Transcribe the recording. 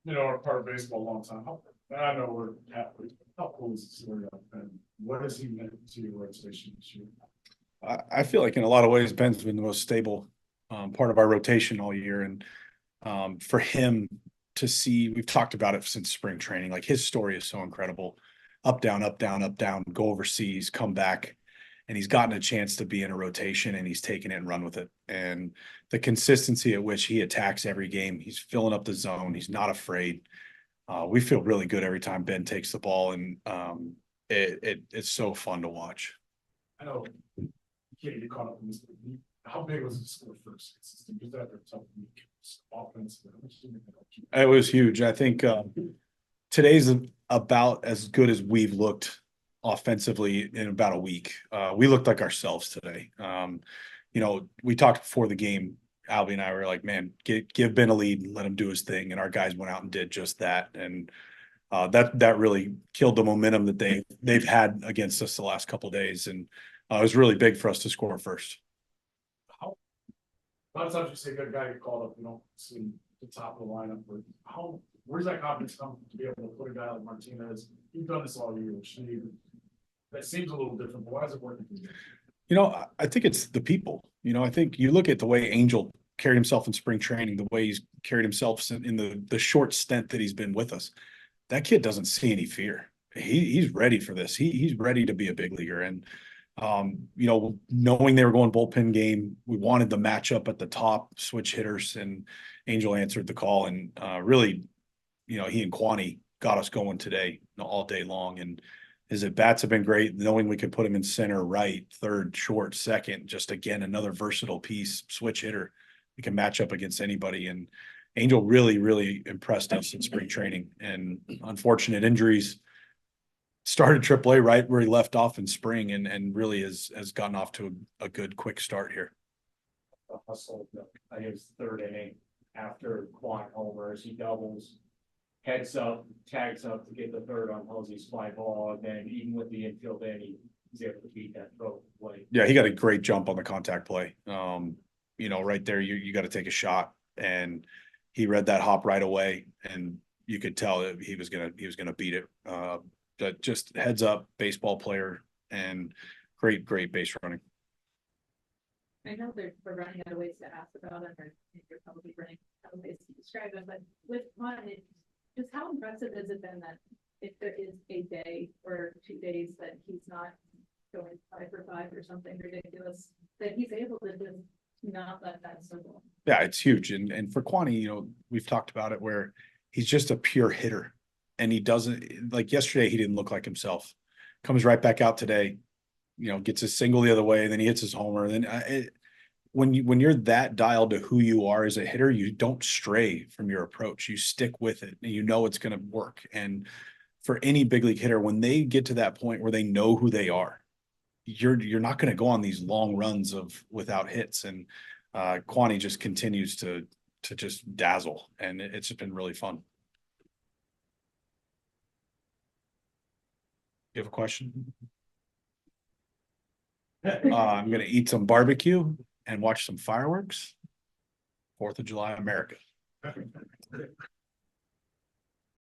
are part of baseball a long time. I know we're halfway. How cool is this story up? And what has he meant to your rotation this year? I feel like in a lot of ways, Ben's been the most stable part of our rotation all year. And for him to see, we've talked about it since spring training, like his story is so incredible. Up, down, up, down, up, down, go overseas, come back. And he's gotten a chance to be in a rotation and he's taken it and run with it. And the consistency at which he attacks every game, he's filling up the zone. He's not afraid. We feel really good every time Ben takes the ball, and it's so fun to watch. I know you can't get caught up in this. How big was the score first? Was that a tough week? Offense. It was huge. I think today's about as good as we've looked offensively in about a week. We looked like ourselves today. We talked before the game. Albie and I were like, man, give Ben a lead and let him do his thing. And our guys went out and did just that. And that really killed the momentum that they've had against us the last couple of days. And it was really big for us to score first. A lot of times you say that guy get called up, you don't see the top of the lineup. But where's that confidence come to be able to put a guy like Martinez? You've done this all year. That seems a little different, but why is it working for you? I think it's the people. I think you look at the way Angel carried himself in spring training, the way he's carried himself in the short stint that he's been with us. That kid doesn't see any fear. He's ready for this. He's ready to be a big leaguer. And knowing they were going bullpen game, we wanted the matchup at the top, switch hitters, and Angel answered the call. And really, he and Kwani got us going today all day long. And his at bats have been great, knowing we could put him in center, right, third, short, second. Just again, another versatile piece, switch hitter. We can match up against anybody. And Angel really, really impressed us in spring training. And unfortunate injuries. Started AAA right where he left off in spring, and really has gotten off to a good quick start here. Hustle, I think it's third inning after Quan homers, he doubles, heads up, tags up to get the third on Posey's fly ball, and then even with the infield in, he's able to beat that throw play. Yeah, he got a great jump on the contact play. Right there, you got to take a shot, and he read that hop right away, and you could tell that he was gonna beat it. But just heads up, baseball player, and great base running. I know we're running out of ways to ask about it, or you're probably running out of ways to describe it, but with Quan, just how impressive has it been that if there is a day or 2 days that he's not going 5 for 5 or something ridiculous, that he's able to just not let that circle? Yeah, it's huge. And for Kwani, we've talked about it where he's just a pure hitter. And he doesn't, like yesterday, he didn't look like himself. Comes right back out today, gets a single the other way, and then he hits his homer. And then when you're that dialed to who you are as a hitter, you don't stray from your approach. You stick with it, and it's going to work. And for any big league hitter, when they get to that point where they know who they are, you're not going to go on these long runs without hits. And Kwani just continues to just dazzle, and it's been really fun. You have a question? I'm going to eat some barbecue and watch some fireworks. 4th of July, America.